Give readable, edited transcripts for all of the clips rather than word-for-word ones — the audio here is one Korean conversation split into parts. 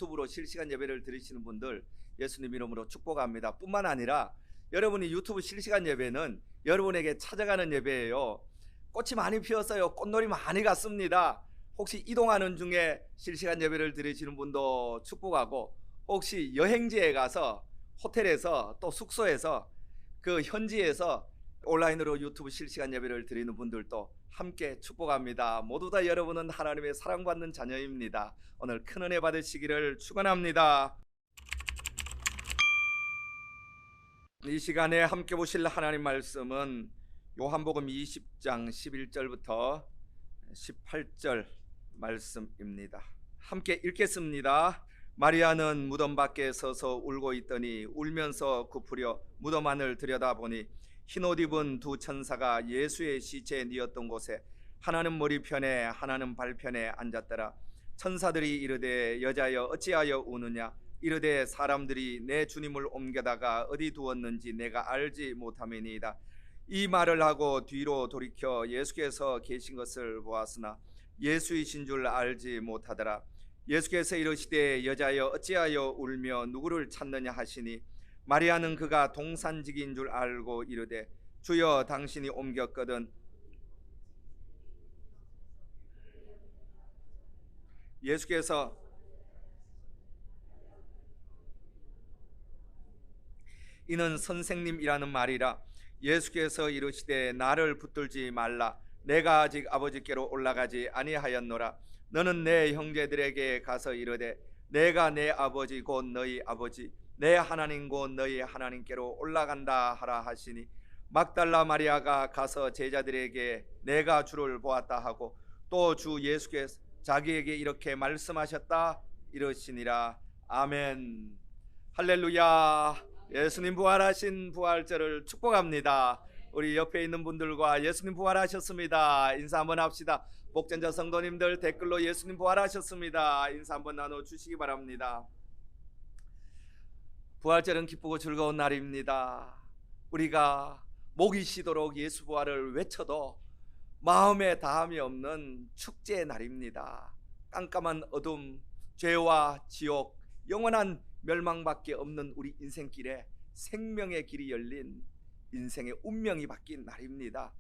유튜브로 실시간 예배를 드리시는 분들 예수님 이름으로 축복합니다. 뿐만 아니라 여러분이 유튜브 실시간 예배는 여러분에게 찾아가는 예배예요. 꽃이 많이 피었어요. 꽃놀이 많이 갔습니다. 혹시 이동하는 중에 실시간 예배를 드리시는 분도 축복하고, 혹시 여행지에 가서 호텔에서 또 숙소에서 그 현지에서 온라인으로 유튜브 실시간 예배를 드리는 분들도 함께 축복합니다. 모두 다 여러분은 하나님의 사랑받는 자녀입니다. 오늘 큰 은혜 받으시기를 축원합니다. 이 시간에 함께 보실 하나님 말씀은 요한복음 20장 11절부터 18절 말씀입니다. 함께 읽겠습니다. 마리아는 무덤 밖에 서서 울고 있더니 울면서 굽으려 무덤 안을 들여다보니 흰옷 입은 두 천사가 예수의 시체에 뉘었던 곳에 하나는 머리편에 하나는 발편에 앉았더라. 천사들이 이르되 여자여 어찌하여 우느냐? 이르되 사람들이 내 주님을 옮겨다가 어디 두었는지 내가 알지 못함이니이다. 이 말을 하고 뒤로 돌이켜 예수께서 계신 것을 보았으나 예수이신 줄 알지 못하더라. 예수께서 이르시되 여자여 어찌하여 울며 누구를 찾느냐 하시니 마리아는 그가 동산직인 줄 알고 이르되 주여 당신이 옮겼거든 예수께서 이는 선생님이라는 말이라. 예수께서 이르시되 나를 붙들지 말라. 내가 아직 아버지께로 올라가지 아니하였노라. 너는 내 형제들에게 가서 이르되 내가 내 아버지 곧 너희 아버지 내 하나님 곧 너희 하나님께로 올라간다 하라 하시니 막달라 마리아가 가서 제자들에게 내가 주를 보았다 하고 또 주 예수께서 자기에게 이렇게 말씀하셨다 이러시니라. 아멘. 할렐루야. 예수님 부활하신 부활절을 축복합니다. 우리 옆에 있는 분들과 예수님 부활하셨습니다 인사 한번 합시다. 복전자 성도님들 댓글로 예수님 부활하셨습니다 인사 한번 나눠주시기 바랍니다. 부활절은 기쁘고 즐거운 날입니다. 우리가 목이 쉬도록 예수 부활을 외쳐도 마음에 다함이 없는 축제의 날입니다. 깜깜한 어둠, 죄와 지옥, 영원한 멸망밖에 없는 우리 인생길에 생명의 길이 열린 인생의 운명이 바뀐 날입니다.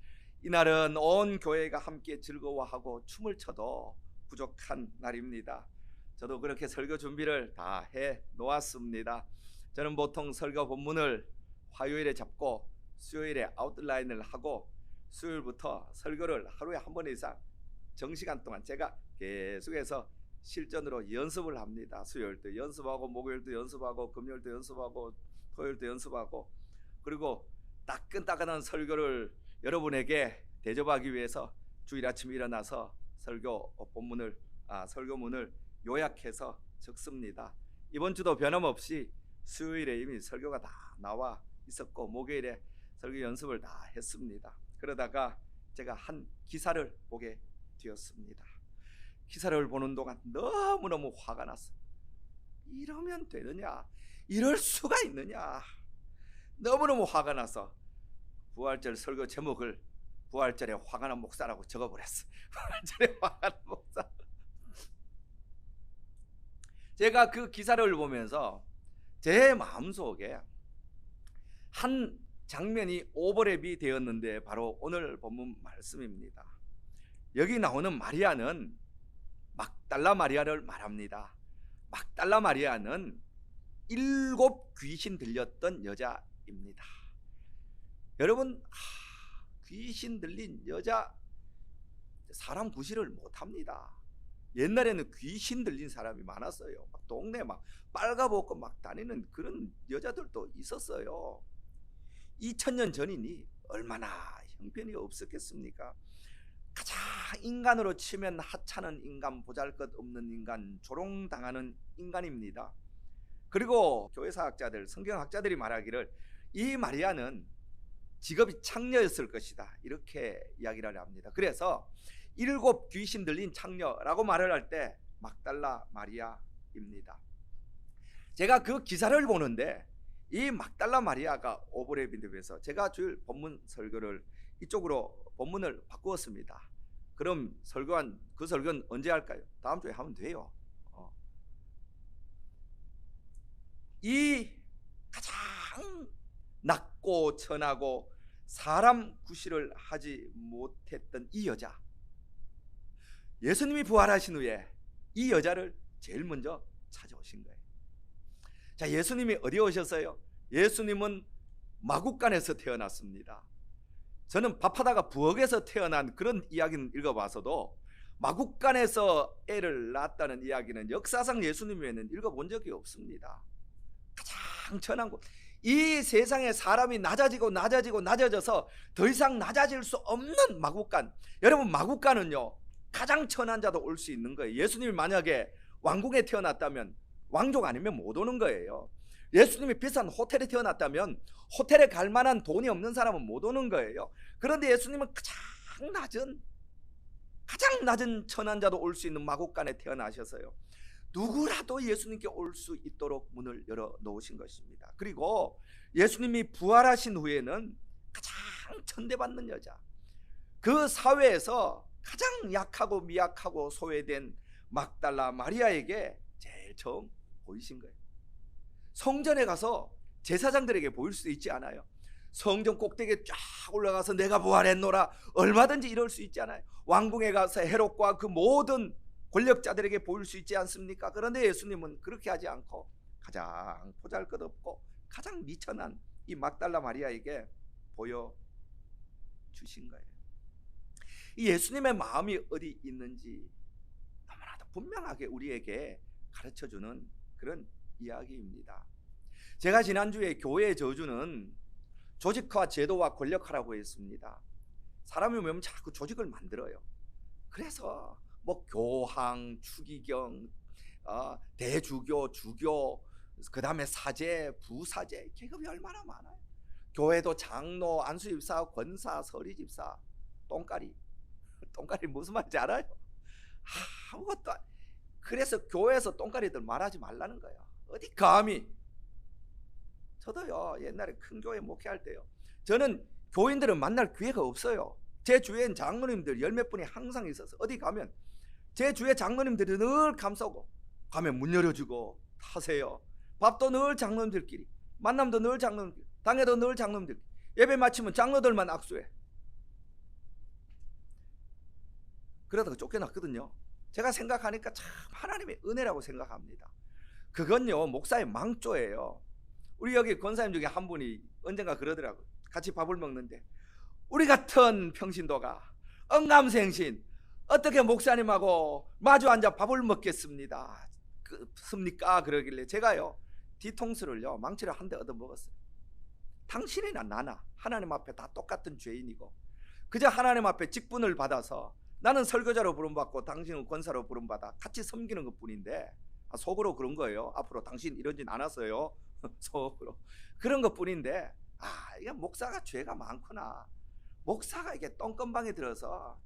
이날은 온 교회가 함께 즐거워하고 춤을 춰도 부족한 날입니다. 저도 그렇게 설교 준비를 다 해 놓았습니다. 저는 보통 설교 본문을 화요일에 잡고 수요일에 아웃라인을 하고 수요일부터 설교를 하루에 한 번 이상 정시간 동안 제가 계속해서 실전으로 연습을 합니다. 수요일도 연습하고 목요일도 연습하고 금요일도 연습하고 토요일도 연습하고, 그리고 따끈따끈한 설교를 여러분에게 대접하기 위해서 주일 아침에 일어나서 설교문을 요약해서 적습니다. 이번 주도 변함없이 수요일에 이미 설교가 다 나와 있었고 목요일에 설교 연습을 다 했습니다. 그러다가 제가 한 기사를 보게 되었습니다. 기사를 보는 동안 너무너무 화가 났어. 이러면 되느냐? 이럴 수가 있느냐? 너무너무 화가 나서 부활절 설교 제목을 부활절에 화가 난 목사라고 적어버렸어. 부활절에 화가 난 목사. 제가 그 기사를 보면서 제 마음속에 한 장면이 오버랩이 되었는데 바로 오늘 본문 말씀입니다. 여기 나오는 마리아는 막달라 마리아를 말합니다. 막달라 마리아는 7 귀신 들렸던 여자입니다. 여러분, 귀신 들린 여자, 사람 구실을 못합니다. 옛날에는 귀신 들린 사람이 많았어요. 막 동네 막 빨가벗고 막 다니는 그런 여자들도 있었어요. 2000년 전이니 얼마나 형편이 없었겠습니까? 가장 인간으로 치면 하찮은 인간, 보잘것없는 인간, 조롱당하는 인간입니다. 그리고 교회사학자들, 성경학자들이 말하기를 이 마리아는 직업이 창녀였을 것이다 이렇게 이야기를 합니다. 그래서 7 귀신 들린 창녀라고 말을 할 때 막달라 마리아입니다. 제가 그 기사를 보는데 이 막달라 마리아가 오버랩이 되면서 제가 주일 본문 설교를 이쪽으로 본문을 바꾸었습니다. 그럼 그 설교는 언제 할까요? 다음 주에 하면 돼요. 이 가장 낮고 천하고 사람 구실을 하지 못했던 이 여자, 예수님이 부활하신 후에 이 여자를 제일 먼저 찾아오신 거예요. 자, 예수님이 어디 오셨어요? 예수님은 마국간에서 태어났습니다. 저는 밥하다가 부엌에서 태어난 그런 이야기는 읽어봐서도 마국간에서 애를 낳았다는 이야기는 역사상 예수님 외에는 읽어본 적이 없습니다. 가장 천한 곳, 이 세상에 사람이 낮아져서 더 이상 낮아질 수 없는 마국간. 여러분, 마국간은요 가장 천한 자도 올 수 있는 거예요. 예수님이 만약에 왕궁에 태어났다면 왕족 아니면 못 오는 거예요. 예수님이 비싼 호텔에 태어났다면 호텔에 갈 만한 돈이 없는 사람은 못 오는 거예요. 그런데 예수님은 가장 낮은 천한 자도 올 수 있는 마국간에 태어나셔서요, 누구라도 예수님께 올 수 있도록 문을 열어 놓으신 것입니다. 그리고 예수님이 부활하신 후에는 가장 천대받는 여자, 그 사회에서 가장 약하고 미약하고 소외된 막달라 마리아에게 제일 처음 보이신 거예요. 성전에 가서 제사장들에게 보일 수 있지 않아요. 성전 꼭대기에 쫙 올라가서 내가 부활했노라 얼마든지 이럴 수 있지 않아요. 왕궁에 가서 헤롯과 그 모든 권력자들에게 보일 수 있지 않습니까? 그런데 예수님은 그렇게 하지 않고 가장 보잘것없고 가장 미천한 이 막달라 마리아에게 보여주신 거예요. 이 예수님의 마음이 어디 있는지 너무나도 분명하게 우리에게 가르쳐주는 그런 이야기입니다. 제가 지난주에 교회의 저주는 조직화, 제도와 권력화라고 했습니다. 사람이 오면 자꾸 조직을 만들어요. 그래서 뭐 교황, 추기경, 대주교, 주교, 그 다음에 사제, 부사제, 계급이 얼마나 많아요. 교회도 장로, 안수집사, 권사, 서리집사, 똥까리 무슨 말인지 알아요? 아무것도. 그래서 교회에서 똥까리들 말하지 말라는 거예요. 어디 감히. 저도요 옛날에 큰 교회 목회할 때요, 저는 교인들을 만날 기회가 없어요. 제 주위엔 장로님들 열 몇 분이 항상 있어서 어디 가면 제 주위에 장로님들이 늘 감싸고, 가면 문 열어주고 타세요. 밥도 늘 장로님들끼리, 만남도 늘 장로님들, 당회도 늘 장로님들, 예배 마치면 장로들만 악수해. 그러다가 쫓겨났거든요. 제가 생각하니까 참 하나님의 은혜라고 생각합니다. 그건요 목사의 망조예요. 우리 여기 권사님 중에 한 분이 언젠가 그러더라고요. 같이 밥을 먹는데 우리 같은 평신도가 언감생신 어떻게 목사님하고 마주 앉아 밥을 먹겠습니다. 습니까? 그러길래 제가요 뒤통수를요 망치를 한 대 얻어 먹었어요. 당신이나 나나 하나님 앞에 다 똑같은 죄인이고 그저 하나님 앞에 직분을 받아서 나는 설교자로 부름받고 당신은 권사로 부름받아 같이 섬기는 것뿐인데, 속으로 그런 거예요. 앞으로 당신 이러진 않았어요. 속으로 그런 것뿐인데, 이게 목사가 죄가 많구나. 목사가 이게 똥건방에 들어서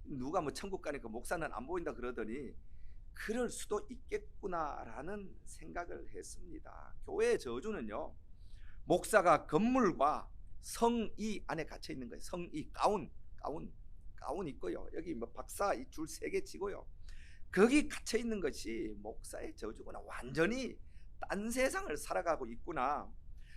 누가 뭐 천국 가니까 목사는 안 보인다 그러더니 그럴 수도 있겠구나라는 생각을 했습니다. 교회의 저주는요 목사가 건물과 성의 안에 갇혀 있는 거예요. 성의, 가운 있고요, 여기 뭐 박사 이 줄 3개 치고요, 거기 갇혀 있는 것이 목사의 저주구나. 완전히 딴 세상을 살아가고 있구나.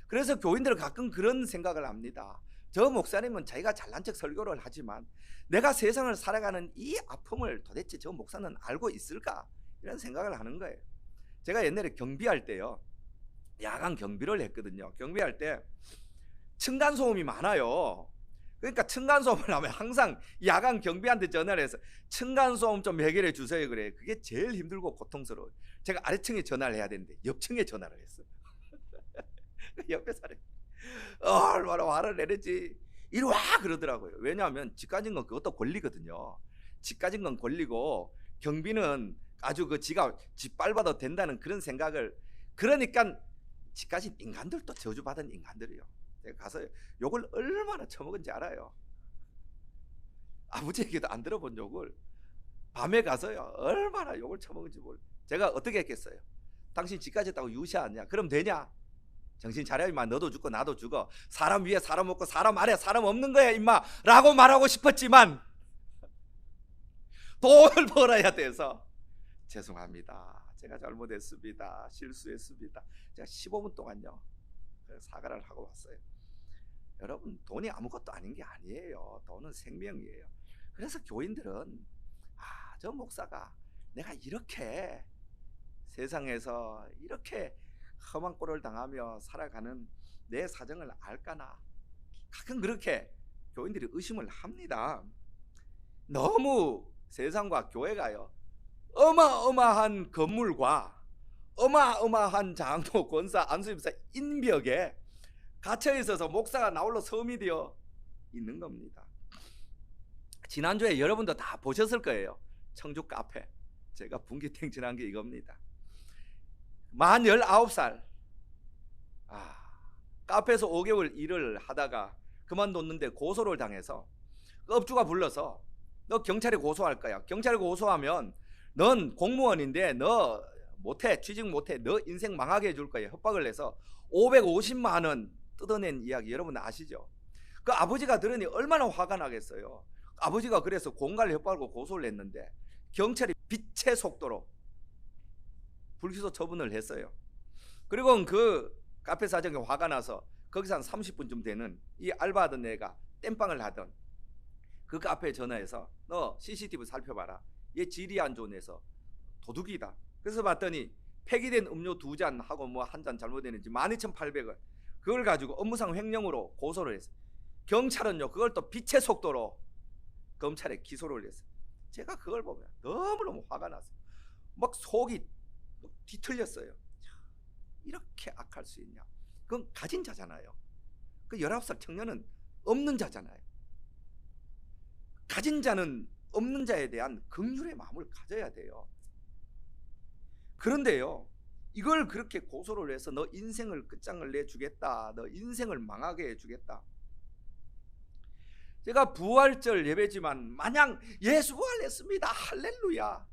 그래서 교인들은 가끔 그런 생각을 합니다. 저 목사님은 자기가 잘난 척 설교를 하지만 내가 세상을 살아가는 이 아픔을 도대체 저 목사는 알고 있을까? 이런 생각을 하는 거예요. 제가 옛날에 경비할 때요 야간 경비를 했거든요. 경비할 때 층간소음이 많아요. 그러니까 층간소음을 하면 항상 야간 경비한테 전화를 해서 층간소음 좀 해결해 주세요 그래. 그게 제일 힘들고 고통스러워요. 제가 아래층에 전화를 해야 되는데 옆층에 전화를 했어요. 옆에 사람이 얼마나 화를 내는지 이리 와 그러더라고요. 왜냐하면 집 가진 건 그것도 권리거든요. 집 가진 건 권리고 경비는 아주 그 지가 집 밟아도 된다는 그런 생각을, 그러니까 집 가진 인간들도 저주받은 인간들이요. 제가 가서 욕을 얼마나 처먹은지 알아요. 아버지에게도 안 들어본 욕을 밤에 가서요 얼마나 욕을 처먹은지 몰라. 제가 어떻게 했겠어요? 당신 집까지 했다고 유시하냐? 그럼 되냐? 정신 차려 임마. 너도 죽고 나도 죽어. 사람 위에 사람 없고 사람 아래 사람 없는 거야 임마 라고 말하고 싶었지만 돈을 벌어야 돼서 죄송합니다. 제가 잘못했습니다. 실수했습니다. 제가 15분 동안요 사과를 하고 왔어요. 여러분, 돈이 아무것도 아닌 게 아니에요. 돈은 생명이에요. 그래서 교인들은 저 목사가 내가 이렇게 세상에서 이렇게 험한 꼴을 당하며 살아가는 내 사정을 알까나, 가끔 그렇게 교인들이 의심을 합니다. 너무 세상과 교회가요 어마어마한 건물과 어마어마한 장로, 권사, 안수집사, 인벽에 갇혀 있어서 목사가 나홀로 섬이 되어 있는 겁니다. 지난주에 여러분도 다 보셨을 거예요. 청주 카페. 제가 분기탱진한 게 이겁니다. 만 19살 카페에서 5개월 일을 하다가 그만뒀는데 고소를 당해서 업주가 불러서 너 경찰에 고소할 거야. 경찰에 고소하면 넌 공무원인데 너 못해, 취직 못해, 너 인생 망하게 해줄 거야. 협박을 해서 550만 원 뜯어낸 이야기 여러분 아시죠? 그 아버지가 들으니 얼마나 화가 나겠어요. 아버지가 그래서 공갈 협박을 고소를 했는데 경찰이 빛의 속도로 불기소 처분을 했어요. 그리고 그 카페 사장이 화가 나서 거기서 한 30분쯤 되는 이 알바하던 애가 땜빵을 하던 그 카페에 전화해서 너 CCTV 살펴봐라. 얘 질이 안 좋은 애서 도둑이다. 그래서 봤더니 폐기된 음료 2잔 하고 뭐 한 잔 잘못했는지 12,800원 그걸 가지고 업무상 횡령으로 고소를 했어요. 경찰은요 그걸 또 빛의 속도로 검찰에 기소를 했어요. 제가 그걸 보면 너무너무 화가 났어요. 막 속이 뒤틀렸어요. 이렇게 악할 수 있냐. 그건 가진 자잖아요. 그 19살 청년은 없는 자잖아요. 가진 자는 없는 자에 대한 긍휼의 마음을 가져야 돼요. 그런데요 이걸 그렇게 고소를 해서 너 인생을 끝장을 내주겠다, 너 인생을 망하게 해주겠다. 제가 부활절 예배지만 마냥 예수 부활했습니다 할렐루야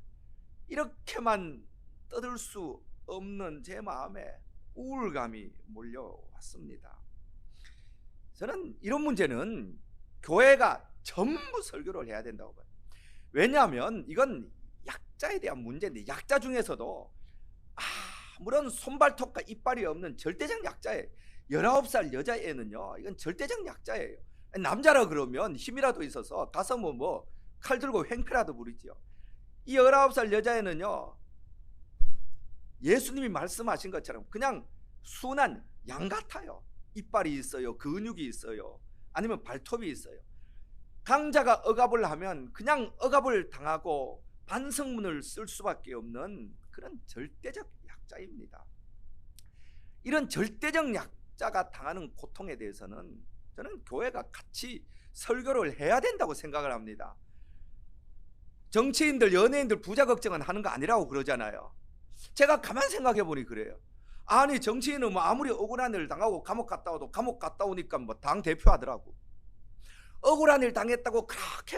이렇게만 떠들 수 없는 제 마음에 우울감이 몰려왔습니다. 저는 이런 문제는 교회가 전부 설교를 해야 된다고 봐요. 왜냐하면 이건 약자에 대한 문제인데, 약자 중에서도 아무런 손발톱과 이빨이 없는 절대적 약자예요. 19살 여자애는요 이건 절대적 약자예요. 남자라 그러면 힘이라도 있어서 가서 뭐 칼 들고 횡패라도 부리죠. 이 19살 여자애는요 예수님이 말씀하신 것처럼 그냥 순한 양 같아요. 이빨이 있어요, 근육이 있어요, 아니면 발톱이 있어요. 강자가 억압을 하면 그냥 억압을 당하고 반성문을 쓸 수밖에 없는 그런 절대적 약자입니다. 이런 절대적 약자가 당하는 고통에 대해서는 저는 교회가 같이 설교를 해야 된다고 생각을 합니다. 정치인들, 연예인들 부자 걱정은 하는 거 아니라고 그러잖아요. 제가 가만 생각해 보니 그래요. 아니 정치인은 뭐 아무리 억울한 일 당하고 감옥 갔다 와도 감옥 갔다 오니까 뭐 당 대표 하더라고. 억울한 일 당했다고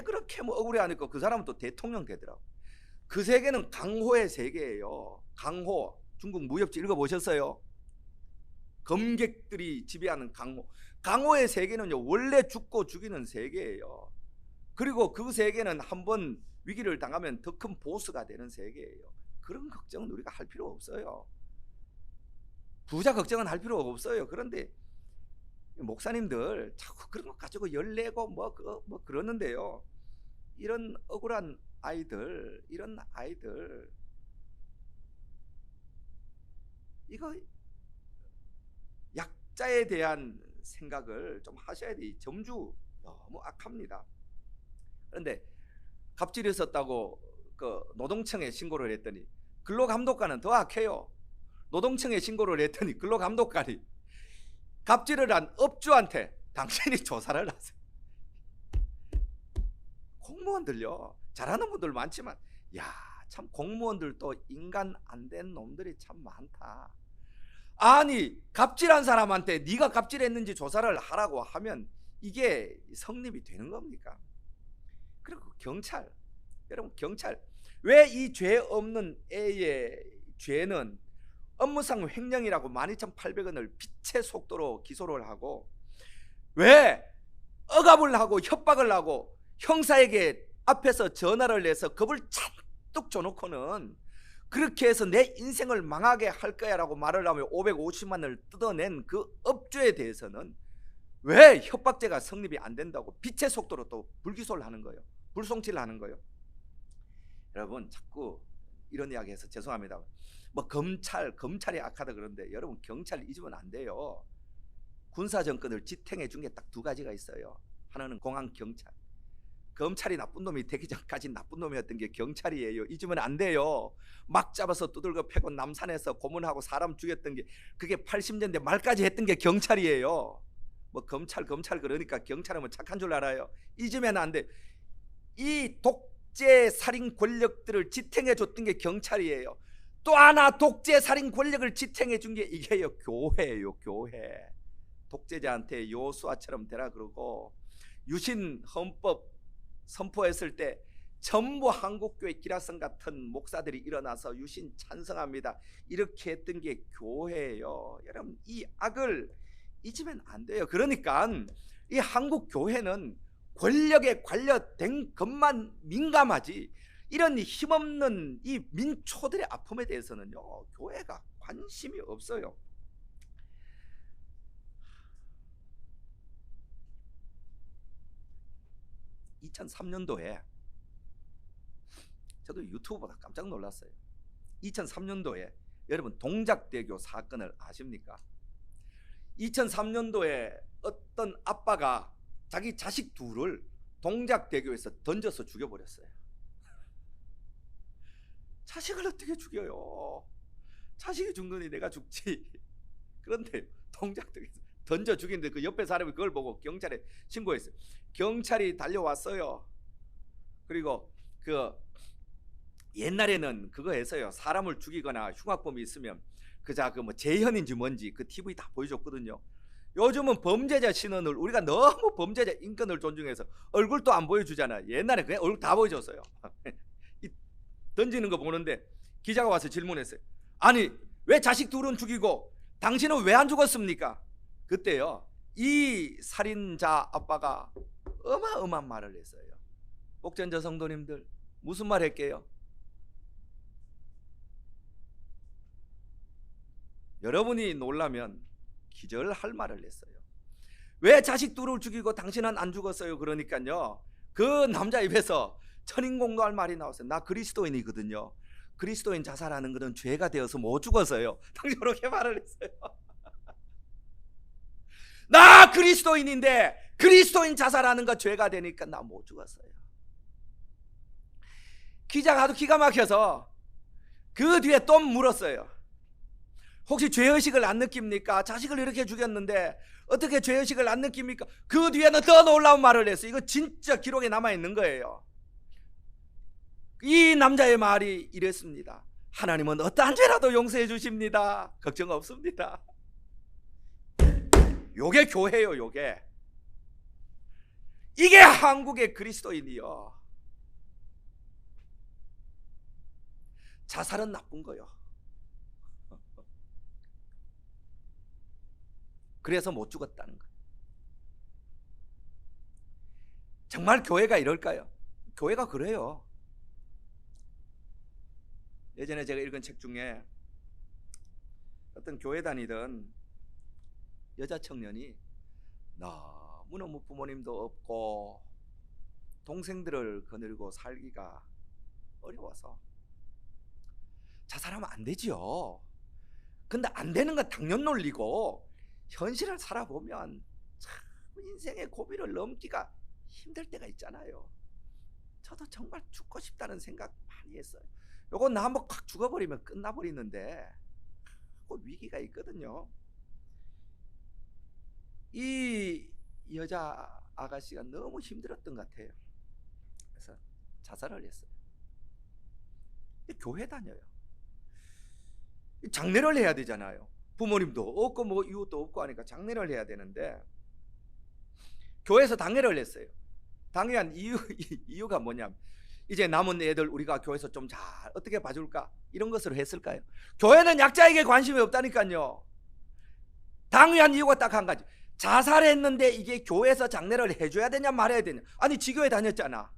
그렇게 뭐 억울해하니까 그 사람은 또 대통령 되더라고. 그 세계는 강호의 세계예요. 강호, 중국 무협지 읽어보셨어요? 검객들이 지배하는 강호. 강호의 세계는요 원래 죽고 죽이는 세계예요. 그리고 그 세계는 한번 위기를 당하면 더 큰 보스가 되는 세계예요. 그런 걱정은 우리가 할 필요 없어요. 부자 걱정은 할 필요가 없어요. 그런데 목사님들 자꾸 그런 것 가지고 열내고 뭐 그러는데요, 이런 억울한 아이들, 이런 아이들 이거 약자에 대한 생각을 좀 하셔야 돼. 점주 너무 악합니다. 그런데 갑질이 있었다고 그 노동청에 신고를 했더니 근로감독관은 더 악해요. 노동청에 신고를 했더니 근로감독관이 갑질을 한 업주한테 당신이 조사를 하세요. 공무원들요 잘하는 분들 많지만 참 공무원들도 인간 안 된 놈들이 참 많다. 아니 갑질한 사람한테 네가 갑질했는지 조사를 하라고 하면 이게 성립이 되는 겁니까? 그리고 경찰, 여러분 경찰 왜 이 죄 없는 애의 죄는 업무상 횡령이라고 12,800원을 빛의 속도로 기소를 하고 왜 억압을 하고 협박을 하고 형사에게 앞에서 전화를 내서 겁을 잔뜩 줘놓고는 그렇게 해서 내 인생을 망하게 할 거야 라고 말을 하며 550만을 뜯어낸 그 업주에 대해서는 왜 협박죄가 성립이 안 된다고 빛의 속도로 또 불기소를 하는 거예요. 불송치를 하는 거예요. 여러분 자꾸 이런 이야기 해서 죄송합니다. 뭐 검찰이 악하다 그러는데 여러분 경찰 잊으면 안 돼요. 군사정권을 지탱해 준 게 딱 두 가지가 있어요. 하나는 공안 경찰. 검찰이 나쁜 놈이 되기 전까지 나쁜 놈이었던 게 경찰이에요. 잊으면 안 돼요. 막 잡아서 두들겨 패고 남산에서 고문하고 사람 죽였던 게 그게 80년대 말까지 했던 게 경찰이에요. 뭐 검찰 그러니까 경찰하면 착한 줄 알아요. 잊으면 안 돼. 이 독재 살인 권력들을 지탱해 줬던 게 경찰이에요. 또 하나 독재 살인 권력을 지탱해 준 게 이게요, 교회예요. 교회. 독재자한테 요수아처럼 되라 그러고 유신 헌법 선포했을 때 전부 한국교회 기라성 같은 목사들이 일어나서 유신 찬성합니다. 이렇게 했던 게 교회예요. 여러분 이 악을 잊으면 안 돼요. 그러니까 이 한국 교회는 권력에 관련된 것만 민감하지 이런 힘없는 이 민초들의 아픔에 대해서는요 교회가 관심이 없어요. (2003년도에) 저도 유튜브 보다 깜짝 놀랐어요. 2003년도에 여러분 동작대교 사건을 아십니까? 2003년도에 어떤 아빠가 자기 자식 둘을 동작대교에서 던져서 죽여버렸어요. 자식을 어떻게 죽여요? 자식이 죽느니 내가 죽지. 그런데 동작대교에서 던져 죽이는데 그 옆에 사람이 그걸 보고 경찰에 신고했어요. 경찰이 달려왔어요. 그리고 그 옛날에는 그거 했어요. 사람을 죽이거나 흉악범이 있으면 그자 그 뭐 재현인지 뭔지 그 TV 다 보여줬거든요. 요즘은 범죄자 신원을 우리가 너무 범죄자 인권을 존중해서 얼굴도 안 보여주잖아. 옛날에 그냥 얼굴 다 보여줬어요. 던지는 거 보는데 기자가 와서 질문했어요. 아니 왜 자식 둘은 죽이고 당신은 왜 안 죽었습니까? 그때요 이 살인자 아빠가 어마어마한 말을 했어요. 목전자 성도님들 무슨 말 할게요? 여러분이 놀라면 기절할 말을 했어요. 왜 자식 둘을 죽이고 당신은 안 죽었어요? 그러니까요 그 남자 입에서 천인공노할 말이 나왔어요. 나 그리스도인이거든요. 그리스도인 자살하는 것은 죄가 되어서 못 죽었어요. 당신 그렇게 말을 했어요. 나 그리스도인인데 그리스도인 자살하는 거 죄가 되니까 나 못 죽었어요. 기자가 아주 기가 막혀서 그 뒤에 또 물었어요. 혹시 죄의식을 안 느낍니까? 자식을 이렇게 죽였는데 어떻게 죄의식을 안 느낍니까? 그 뒤에는 더 놀라운 말을 했어요. 이거 진짜 기록에 남아있는 거예요. 이 남자의 말이 이랬습니다. 하나님은 어떠한 죄라도 용서해 주십니다. 걱정 없습니다. 요게 교회예요. 요게 이게 한국의 그리스도인이요. 자살은 나쁜 거요. 그래서 못 죽었다는 거예요. 정말 교회가 이럴까요? 교회가 그래요. 예전에 제가 읽은 책 중에 어떤 교회 다니던 여자 청년이 너무너무 부모님도 없고 동생들을 거느리고 살기가 어려워서 자살하면 안 되지요. 근데 안 되는 건 당연 논리고 현실을 살아보면 참 인생의 고비를 넘기가 힘들 때가 있잖아요. 저도 정말 죽고 싶다는 생각 많이 했어요. 요거 나 한번 확 죽어버리면 끝나버리는데 그 위기가 있거든요. 이 여자 아가씨가 너무 힘들었던 것 같아요. 그래서 자살을 했어요. 교회 다녀요. 장례를 해야 되잖아요. 부모님도 없고 뭐 이웃도 없고 하니까 장례를 해야 되는데 교회에서 당회를 했어요. 당회한 이유가 뭐냐면 이제 남은 애들 우리가 교회에서 좀 잘 어떻게 봐줄까 이런 것으로 했을까요? 교회는 약자에게 관심이 없다니까요. 당회한 이유가 딱 한 가지. 자살했는데 이게 교회에서 장례를 해줘야 되냐 말아야 되냐. 아니 지교회 다녔잖아.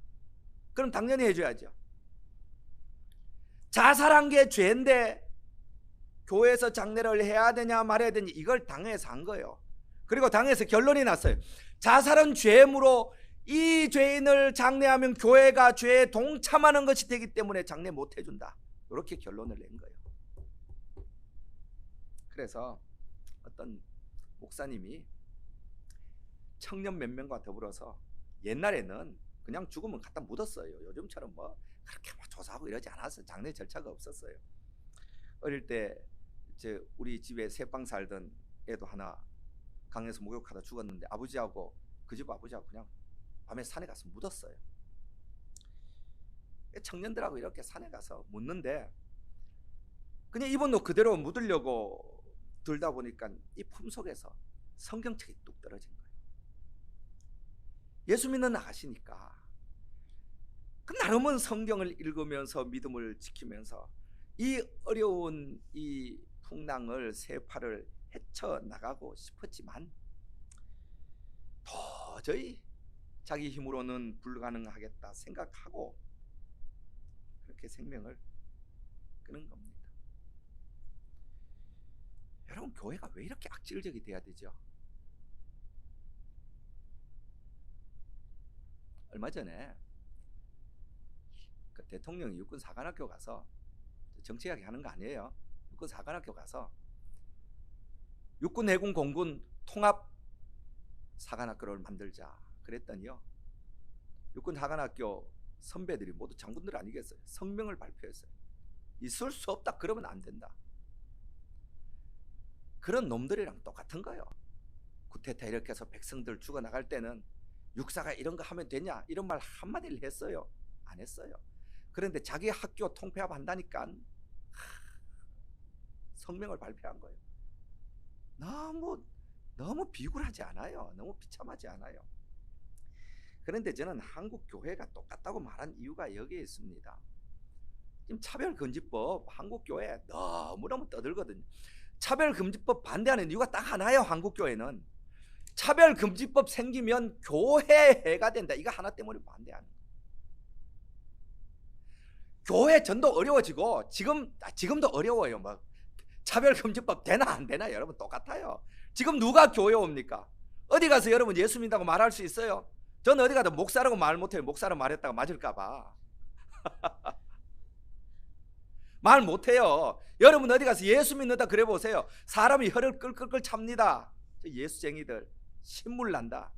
그럼 당연히 해줘야죠. 자살한 게 죄인데 교회에서 장례를 해야 되냐 말아야 되냐 이걸 당에서 한 거예요. 그리고 당에서 결론이 났어요. 자살은 죄물로 이 죄인을 장례하면 교회가 죄에 동참하는 것이 되기 때문에 장례 못 해준다. 이렇게 결론을 낸 거예요. 그래서 어떤 목사님이 청년 몇 명과 더불어서, 옛날에는 그냥 죽으면 갖다 묻었어요. 요즘처럼 뭐 그렇게 뭐 조사하고 이러지 않았어요. 장례 절차가 없었어요. 어릴 때 우리 집에 새방 살던 애도 하나 강에서 목욕하다 죽었는데 아버지하고 그 집 아버지하고 그냥 밤에 산에 가서 묻었어요. 청년들하고 이렇게 산에 가서 묻는데 그냥 이분도 그대로 묻으려고 들다 보니까 이 품속에서 성경책이 뚝 떨어진 거예요. 예수 믿는 아시니까 그 나름은 성경을 읽으면서 믿음을 지키면서 이 어려운 이 풍랑을 세파를 헤쳐나가고 싶었지만 도저히 자기 힘으로는 불가능하겠다 생각하고 그렇게 생명을 끊은 겁니다. 여러분, 교회가 왜 이렇게 악질적이 돼야 되죠? 얼마 전에 그 대통령이 육군사관학교 가서, 정치 이야기 하는 거 아니에요, 육군사관학교 가서 육군, 해군, 공군 통합 사관학교를 만들자 그랬더니요, 육군사관학교 선배들이 모두 장군들 아니겠어요? 성명을 발표했어요. 있을 수 없다, 그러면 안 된다. 그런 놈들이랑 똑같은 거예요. 구테타 이렇게 해서 백성들 죽어나갈 때는 육사가 이런 거 하면 되냐 이런 말 한마디를 했어요? 안 했어요. 그런데 자기 학교 통폐합 한다니까 성명을 발표한 거예요. 너무 비굴하지 않아요? 너무 비참하지 않아요? 그런데 저는 한국 교회가 똑같다고 말한 이유가 여기에 있습니다. 지금 차별금지법 한국 교회 너무너무 떠들거든요. 차별금지법 반대하는 이유가 딱 하나예요. 한국 교회는 차별금지법 생기면 교회해가 된다, 이거 하나 때문에 반대하는 거예요. 교회 전도 어려워지고 지금도 어려워요. 뭐 차별금지법 되나 안 되나 여러분 똑같아요. 지금 누가 교회 옵니까? 어디 가서 여러분 예수 믿는다고 말할 수 있어요? 저는 어디 가도 목사라고 말 못해요. 목사라고 말했다가 맞을까봐 말 못해요. 여러분 어디 가서 예수 믿는다 그래 보세요. 사람이 혀를 끌끌끌 찹니다. 예수쟁이들 신물 난다.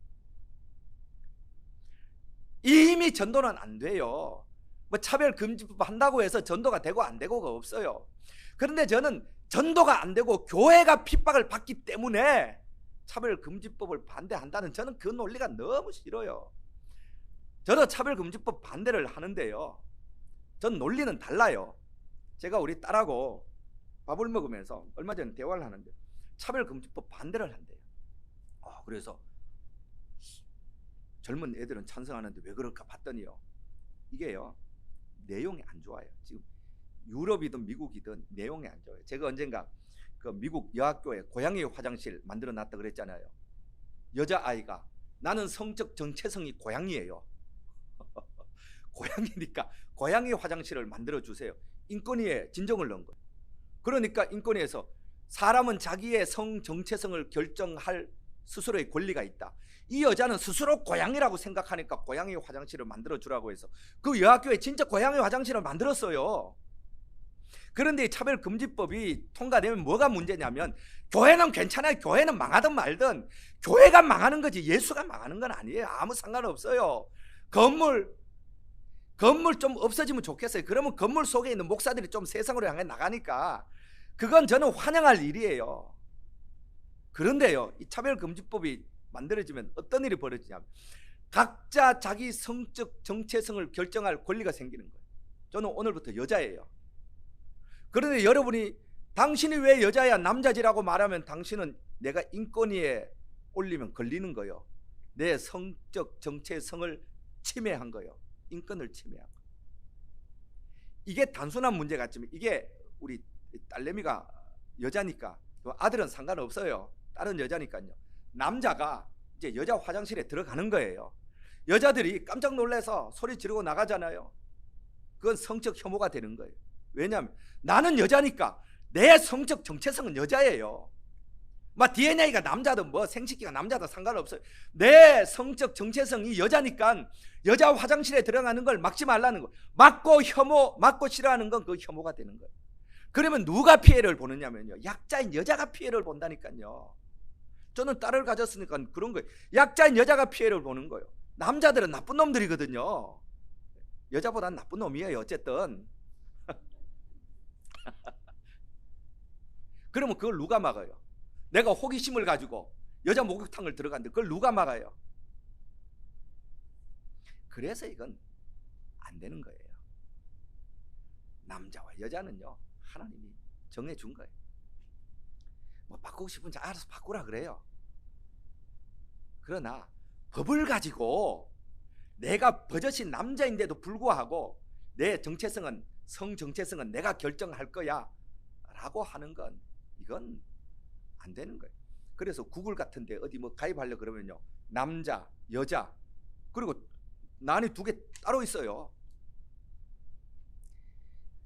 이미 전도는 안 돼요. 뭐 차별금지법 한다고 해서 전도가 되고 안 되고가 없어요. 그런데 저는 전도가 안 되고 교회가 핍박을 받기 때문에 차별금지법을 반대한다는, 저는 그 논리가 너무 싫어요. 저도 차별금지법 반대를 하는데요, 전 논리는 달라요. 제가 우리 딸하고 밥을 먹으면서 얼마 전에 대화를 하는데 차별금지법 반대를 한대요. 그래서 젊은 애들은 찬성하는데 왜 그럴까 봤더니요, 이게요 내용이 안 좋아요. 지금 유럽이든 미국이든 내용이 안 좋아요. 제가 언젠가 그 미국 여학교에 고양이 화장실 만들어 놨다 그랬잖아요. 여자아이가 나는 성적 정체성이 고양이에요. 고양이니까 고양이 화장실을 만들어 주세요. 인권위에 진정을 넣은 거예요. 그러니까 인권위에서 사람은 자기의 성 정체성을 결정할 스스로의 권리가 있다. 이 여자는 스스로 고양이라고 생각하니까 고양이 화장실을 만들어 주라고 해서 그 여학교에 진짜 고양이 화장실을 만들었어요. 그런데 이 차별금지법이 통과되면 뭐가 문제냐면, 교회는 괜찮아요. 교회는 망하든 말든 교회가 망하는 거지 예수가 망하는 건 아니에요. 아무 상관없어요. 건물 좀 없어지면 좋겠어요. 그러면 건물 속에 있는 목사들이 좀 세상으로 향해 나가니까 그건 저는 환영할 일이에요. 그런데요, 이 차별금지법이 만들어지면 어떤 일이 벌어지냐면 각자 자기 성적 정체성을 결정할 권리가 생기는 거예요. 저는 오늘부터 여자예요. 그런데 여러분이 당신이 왜 여자야 남자지라고 말하면 당신은 내가 인권위에 올리면 걸리는 거예요. 내 성적 정체성을 침해한 거예요. 인권을 침해한 거예요. 이게 단순한 문제 같지만 이게 우리 딸내미가 여자니까 아들은 상관없어요. 딸은 여자니까요. 남자가 이제 여자 화장실에 들어가는 거예요. 여자들이 깜짝 놀라서 소리 지르고 나가잖아요. 그건 성적 혐오가 되는 거예요. 왜냐하면 나는 여자니까 내 성적 정체성은 여자예요. 막 DNA가 남자든 뭐 생식기가 남자든 상관없어요. 내 성적 정체성이 여자니까 여자 화장실에 들어가는 걸 막지 말라는 거. 막고 싫어하는 건 그 혐오가 되는 거예요. 그러면 누가 피해를 보느냐면요, 약자인 여자가 피해를 본다니까요. 저는 딸을 가졌으니까 그런 거예요. 약자인 여자가 피해를 보는 거예요. 남자들은 나쁜 놈들이거든요. 여자보다는 나쁜 놈이에요, 어쨌든. 그러면 그걸 누가 막아요? 내가 호기심을 가지고 여자 목욕탕을 들어갔는데 그걸 누가 막아요? 그래서 이건 안 되는 거예요. 남자와 여자는요, 하나님이 정해준 거예요. 뭐 바꾸고 싶은 자 알아서 바꾸라 그래요. 그러나 법을 가지고 내가 버젓이 남자인데도 불구하고 내 정체성은, 성 정체성은 내가 결정할 거야 라고 하는 건 이건 안 되는 거예요. 그래서 구글 같은데 어디 뭐 가입하려 그러면요, 남자, 여자, 그리고 난이 두 개 따로 있어요.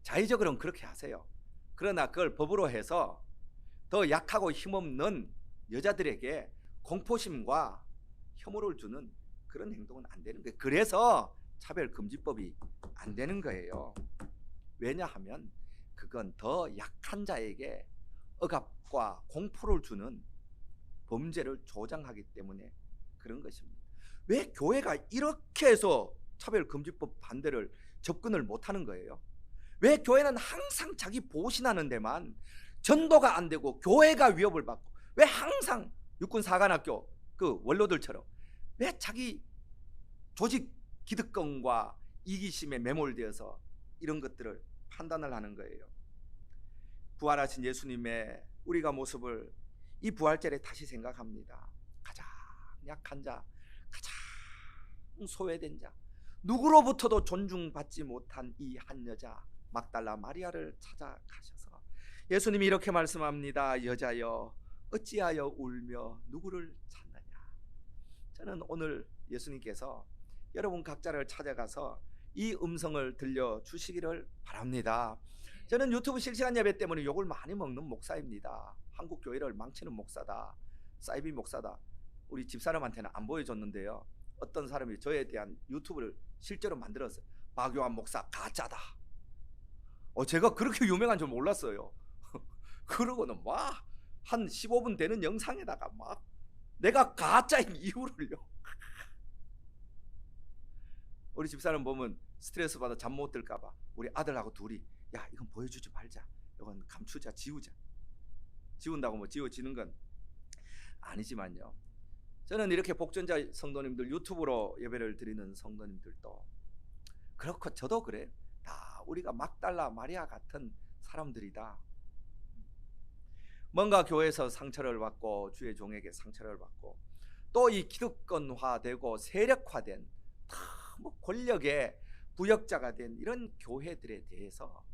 자의적으로는 그렇게 하세요. 그러나 그걸 법으로 해서 더 약하고 힘없는 여자들에게 공포심과 혐오를 주는 그런 행동은 안 되는 거예요. 그래서 차별금지법이 안 되는 거예요. 왜냐하면 그건 더 약한 자에게 억압과 공포를 주는 범죄를 조장하기 때문에 그런 것입니다. 왜 교회가 이렇게 해서 차별금지법 반대를 접근을 못하는 거예요? 왜 교회는 항상 자기 보신하는 데만 전도가 안 되고 교회가 위협을 받고, 왜 항상 육군사관학교 그 원로들처럼 왜 자기 조직 기득권과 이기심에 매몰되어서 이런 것들을 판단을 하는 거예요? 부활하신 예수님의 우리가 모습을 이 부활절에 다시 생각합니다. 가장 약한 자, 가장 소외된 자, 누구로부터도 존중받지 못한 이 한 여자 막달라 마리아를 찾아가셔서 예수님이 이렇게 말씀합니다. 여자여 어찌하여 울며 누구를 찾느냐. 저는 오늘 예수님께서 여러분 각자를 찾아가서 이 음성을 들려주시기를 바랍니다. 저는 유튜브 실시간 예배 때문에 욕을 많이 먹는 목사입니다. 한국 교회를 망치는 목사다, 사이비 목사다. 우리 집사람한테는 안 보여줬는데요, 어떤 사람이 저에 대한 유튜브를 실제로 만들었어요. 박요한 목사 가짜다. 제가 그렇게 유명한 줄 몰랐어요. 그러고는 막 한 15분 되는 영상에다가 막 내가 가짜인 이유를요. 우리 집사람 보면 스트레스 받아 잠 못 들까 봐 우리 아들하고 둘이, 야 이건 보여주지 말자, 이건 감추자, 지우자. 지운다고 뭐 지워지는 건 아니지만요, 저는 이렇게 복전자 성도님들, 유튜브로 예배를 드리는 성도님들도 그렇고 저도 그래요. 다 우리가 막달라 마리아 같은 사람들이다. 뭔가 교회에서 상처를 받고 주의 종에게 상처를 받고 또 이 기득권화되고 세력화된 뭐 권력의 부역자가 된 이런 교회들에 대해서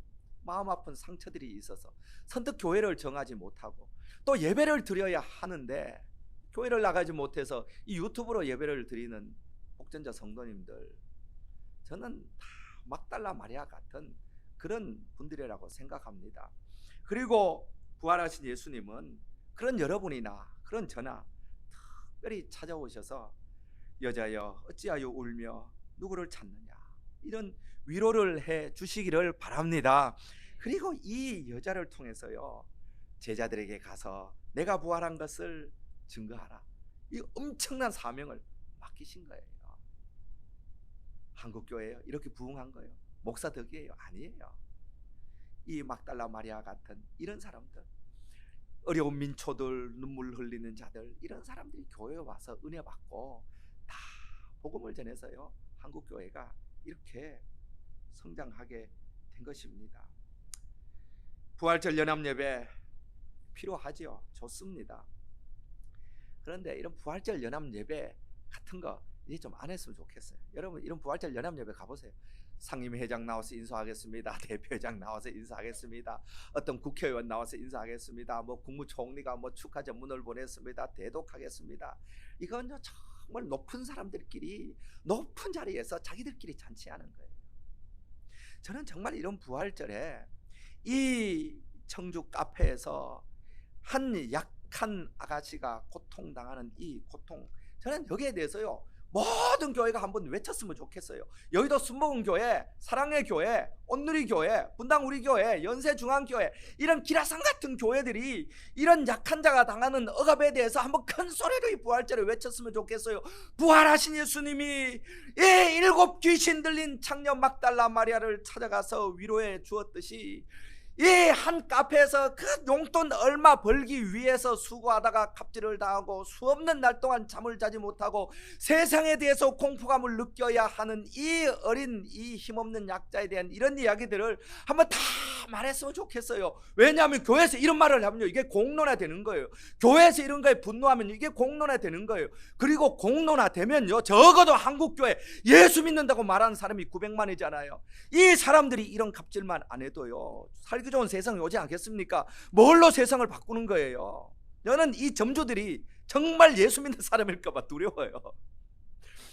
마음 아픈 상처들이 있어서 선뜻 교회를 정하지 못하고 또 예배를 드려야 하는데 교회를 나가지 못해서 이 유튜브로 예배를 드리는 복전자 성도님들, 저는 다 막달라 마리아 같은 그런 분들이라고 생각합니다. 그리고 부활하신 예수님은 그런 여러분이나 그런 저나 특별히 찾아오셔서 여자여 어찌하여 울며 누구를 찾느냐, 이런 위로를 해 주시기를 바랍니다. 그리고 이 여자를 통해서요, 제자들에게 가서 내가 부활한 것을 증거하라, 이 엄청난 사명을 맡기신 거예요. 한국교회요 이렇게 부흥한 거예요? 목사 덕이에요? 아니에요. 이 막달라 마리아 같은 이런 사람들, 어려운 민초들, 눈물 흘리는 자들, 이런 사람들이 교회에 와서 은혜 받고 다 복음을 전해서요, 한국교회가 이렇게 성장하게 된 것입니다. 부활절 연합예배 필요하지요. 좋습니다. 그런데 이런 부활절 연합예배 같은 거 이제 좀 안 했으면 좋겠어요. 여러분 이런 부활절 연합예배 가보세요. 상임회장 나와서 인사하겠습니다, 대표회장 나와서 인사하겠습니다, 어떤 국회의원 나와서 인사하겠습니다, 뭐 국무총리가 뭐 축하 전문을 보냈습니다, 대독하겠습니다. 이건 정말 높은 사람들끼리 높은 자리에서 자기들끼리 잔치하는 거예요. 저는 정말 이런 부활절에 이 청주 카페에서 한 약한 아가씨가 고통당하는 이 고통, 저는 여기에 대해서요 모든 교회가 한번 외쳤으면 좋겠어요. 여의도 순복음교회, 사랑의 교회, 온누리교회, 분당 우리교회, 연세중앙교회, 이런 기라성 같은 교회들이 이런 약한 자가 당하는 억압에 대해서 한번 큰 소리로 이 부활절에 외쳤으면 좋겠어요. 부활하신 예수님이 이 7 귀신 들린 창녀 막달라 마리아를 찾아가서 위로해 주었듯이 이 한 카페에서 그 용돈 얼마 벌기 위해서 수고하다가 갑질을 당하고 수없는 날 동안 잠을 자지 못하고 세상에 대해서 공포감을 느껴야 하는 이 어린 이 힘없는 약자에 대한 이런 이야기들을 한번 다 말했으면 좋겠어요. 왜냐하면 교회에서 이런 말을 하면요 이게 공론화되는 거예요. 교회에서 이런 거에 분노하면 이게 공론화되는 거예요. 그리고 공론화되면요 적어도 한국교회 예수 믿는다고 말하는 사람이 900만이잖아요. 이 사람들이 이런 갑질만 안 해도요 살기 좋은 세상이 오지 않겠습니까? 뭘로 세상을 바꾸는 거예요? 저는 이 점주들이 정말 예수 믿는 사람일까 봐 두려워요.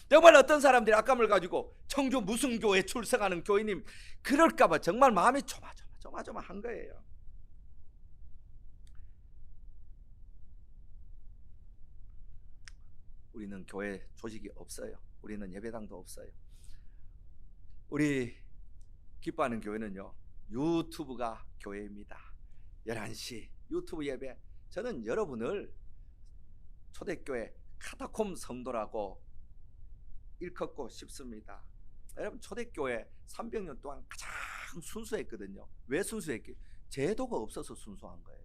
정말 어떤 사람들이 악감을 가지고 청주 무슨 교회 출석하는 교인님 그럴까 봐 정말 마음이 조마조마한 거예요. 우리는 교회 조직이 없어요. 우리는 예배당도 없어요. 우리 기뻐하는 교회는요 유튜브가 교회입니다. 11시 유튜브 예배. 저는 여러분을 초대교회 카타콤 성도라고 일컫고 싶습니다. 여러분 초대교회 300년 동안 가장 순수했거든요. 왜 순수했겠어요? 제도가 없어서 순수한 거예요.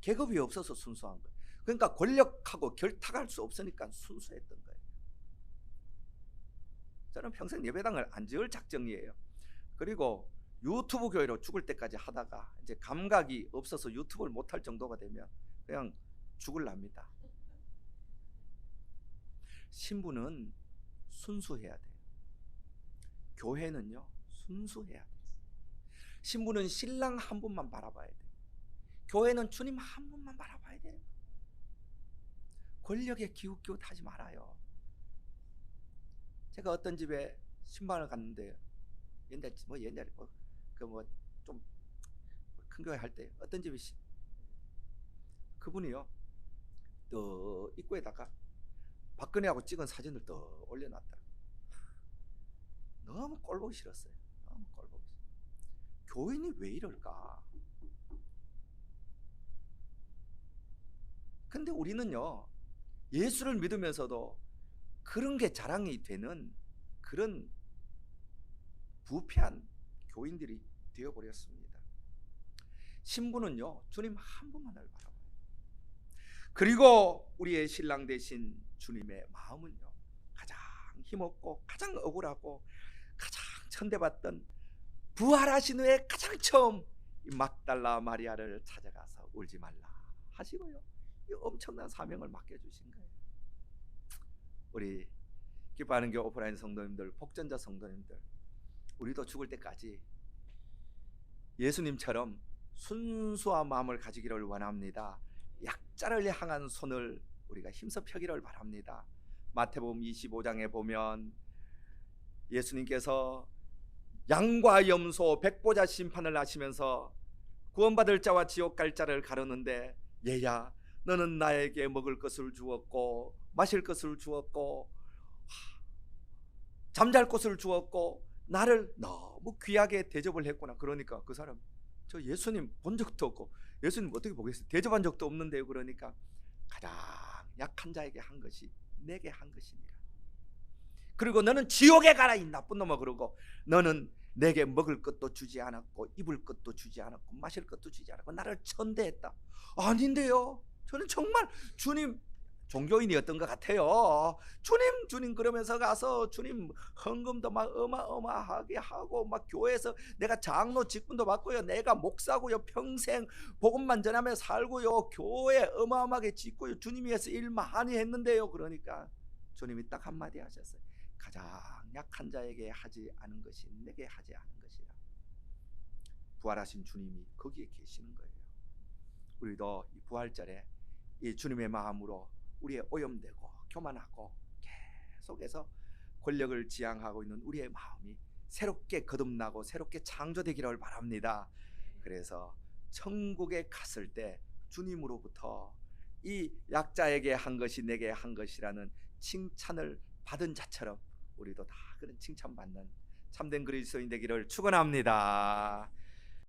계급이 없어서 순수한 거예요. 그러니까 권력하고 결탁할 수 없으니까 순수했던 거예요. 저는 평생 예배당을 안 지을 작정이에요. 그리고 유튜브 교회로 죽을 때까지 하다가 이제 감각이 없어서 유튜브를 못할 정도가 되면 그냥 죽을랍니다. 신부는 순수해야 돼요. 교회는요 순수해야 돼요. 신부는 신랑 한 분만 바라봐야 돼요. 교회는 주님 한 분만 바라봐야 돼요. 권력에 기웃기웃하지 말아요. 제가 어떤 집에 신방을 갔는데 옛날에 좀 큰 교회 할 때 어떤 집이 그분이요 또 입구에다가 박근혜하고 찍은 사진을 또 올려놨다. 너무 꼴보기 싫었어요. 너무 꼴보기 싫어. 교인이 왜 이럴까? 근데 우리는요 예수를 믿으면서도 그런 게 자랑이 되는 그런 부패한 교인들이 되어버렸습니다. 신부는요 주님 한 분만을 바라봐요. 그리고 우리의 신랑 되신 주님의 마음은요 가장 힘없고 가장 억울하고 가장 천대받던 부활하신 후에 가장 처음 이 막달라 마리아를 찾아가서 울지 말라 하시고요 이 엄청난 사명을 맡겨주신 거예요. 우리 기뻐하는 교회 오프라인 성도님들, 복전자 성도님들, 우리도 죽을 때까지 예수님처럼 순수한 마음을 가지기를 원합니다. 약자를 향한 손을 우리가 힘써 펴기를 바랍니다. 마태복음 25장에 보면 예수님께서 양과 염소 백보자 심판을 하시면서 구원받을 자와 지옥 갈 자를 가르는데 얘야 너는 나에게 먹을 것을 주었고 마실 것을 주었고 잠잘 곳을 주었고 나를 너무 귀하게 대접을 했구나. 그러니까 그 사람 저 예수님 본 적도 없고 예수님 어떻게 보겠어요? 대접한 적도 없는데요. 그러니까 가장 약한 자에게 한 것이 내게 한 것이니라. 그리고 너는 지옥에 가라 이 나쁜 놈아. 그러고 너는 내게 먹을 것도 주지 않았고 입을 것도 주지 않았고 마실 것도 주지 않았고 나를 천대했다. 아닌데요. 저는 정말 주님 종교인이었던 것 같아요. 주님 그러면서 가서 주님 헌금도 막 어마어마하게 하고 막 교회에서 내가 장로 직분도 받고요. 내가 목사고요. 평생 복음만 전하며 살고요. 교회 어마어마하게 짓고요. 주님 위해서 일 많이 했는데요. 그러니까 주님이 딱 한마디 하셨어요. 가장 약한 자에게 하지 않은 것이 내게 하지 않은 것이라. 부활하신 주님이 거기에 계시는 거예요. 우리도 이 부활절에 이 주님의 마음으로 우리의 오염되고 교만하고 계속해서 권력을 지향하고 있는 우리의 마음이 새롭게 거듭나고 새롭게 창조되기를 바랍니다. 그래서 천국에 갔을 때 주님으로부터 이 약자에게 한 것이 내게 한 것이라는 칭찬을 받은 자처럼 우리도 다 그런 칭찬받는 참된 그리스도인 되기를 축원합니다.